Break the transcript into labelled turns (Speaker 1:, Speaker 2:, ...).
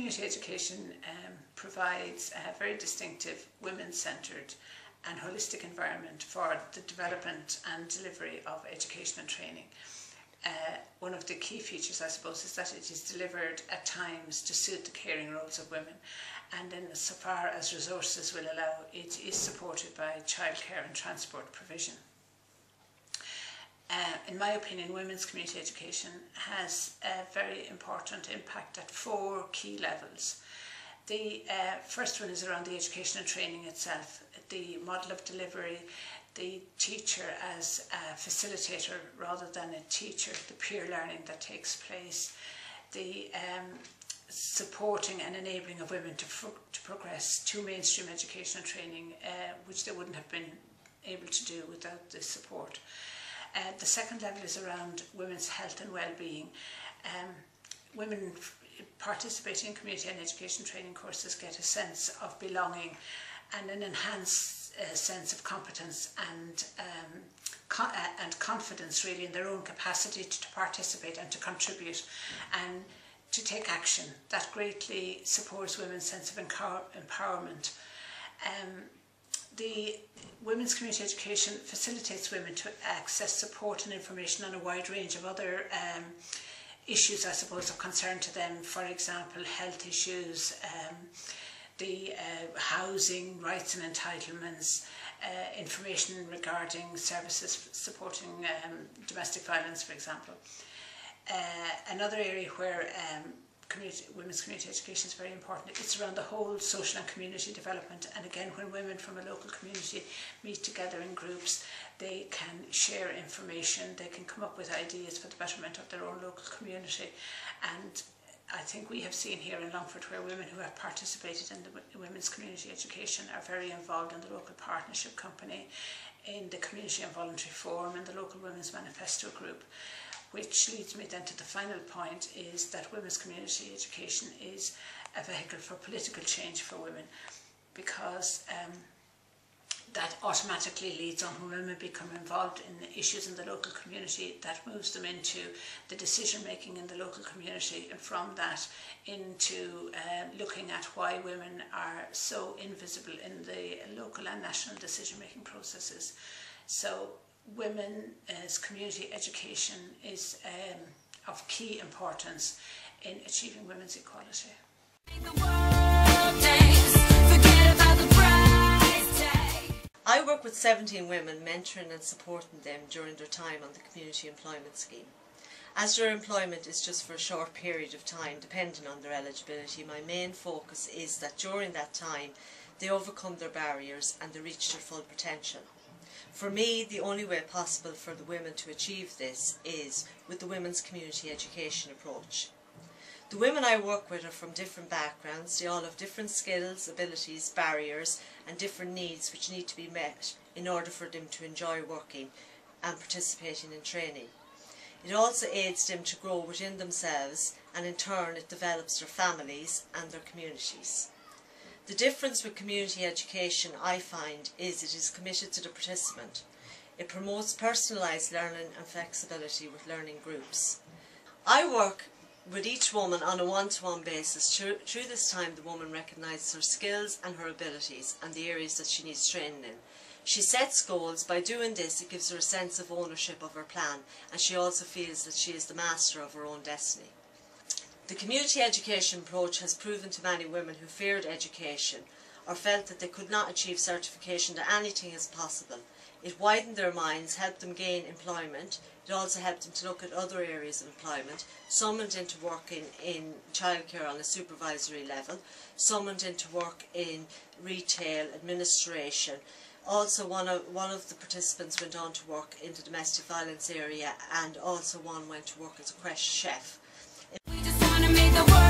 Speaker 1: community education provides a very distinctive women-centred and holistic environment for the development and delivery of education and training. One of the key features, I suppose, is that it is delivered at times to suit the caring roles of women, and in so far as resources will allow, it is supported by childcare and transport provision. In my opinion, women's community education has a very important impact at 4 key levels. The first one is around the education and training itself, the model of delivery, the teacher as a facilitator rather than a teacher, the peer learning that takes place, the supporting and enabling of women to progress to mainstream education and training, which they wouldn't have been able to do without this support. The second level is around women's health and well-being. Women participating in community and education training courses get a sense of belonging and an enhanced sense of competence and confidence really in their own capacity to participate and to contribute and to take action. That greatly supports women's sense of empowerment. The women's community education facilitates women to access support and information on a wide range of other issues, I suppose, of concern to them. For example, health issues, the housing rights and entitlements, information regarding services supporting domestic violence, for example. Another area where women's community education is very important, it's around the whole social and community development. And again, when women from a local community meet together in groups, they can share information, they can come up with ideas for the betterment of their own local community. And I think we have seen here in Longford where women who have participated in the women's community education are very involved in the local partnership company, in the community and voluntary forum, in the local women's manifesto group. Which leads me then to the final point, is that women's community education is a vehicle for political change for women, because that automatically leads on when women become involved in the issues in the local community, that moves them into the decision making in the local community, and from that into looking at why women are so invisible in the local and national decision making processes. So women's community education is of key importance in achieving women's equality.
Speaker 2: I work with 17 women, mentoring and supporting them during their time on the Community Employment Scheme. As their employment is just for a short period of time, depending on their eligibility, my main focus is that during that time they overcome their barriers and they reach their full potential. For me, the only way possible for the women to achieve this is with the women's community education approach. The women I work with are from different backgrounds. They all have different skills, abilities, barriers and different needs which need to be met in order for them to enjoy working and participating in training. It also aids them to grow within themselves, and in turn it develops their families and their communities. The difference with community education, I find, is it is committed to the participant. It promotes personalised learning and flexibility with learning groups. I work with each woman on a one-to-one basis. Through this time the woman recognises her skills and her abilities and the areas that she needs training in. She sets goals. By doing this it gives her a sense of ownership of her plan, and she also feels that she is the master of her own destiny. The community education approach has proven to many women who feared education or felt that they could not achieve certification that anything is possible. It widened their minds, helped them gain employment. It also helped them to look at other areas of employment. Some went into working in childcare on a supervisory level. Some went into work in retail, administration. Also one of the participants went on to work in the domestic violence area, and also one went to work as a creche chef. We just want to make the world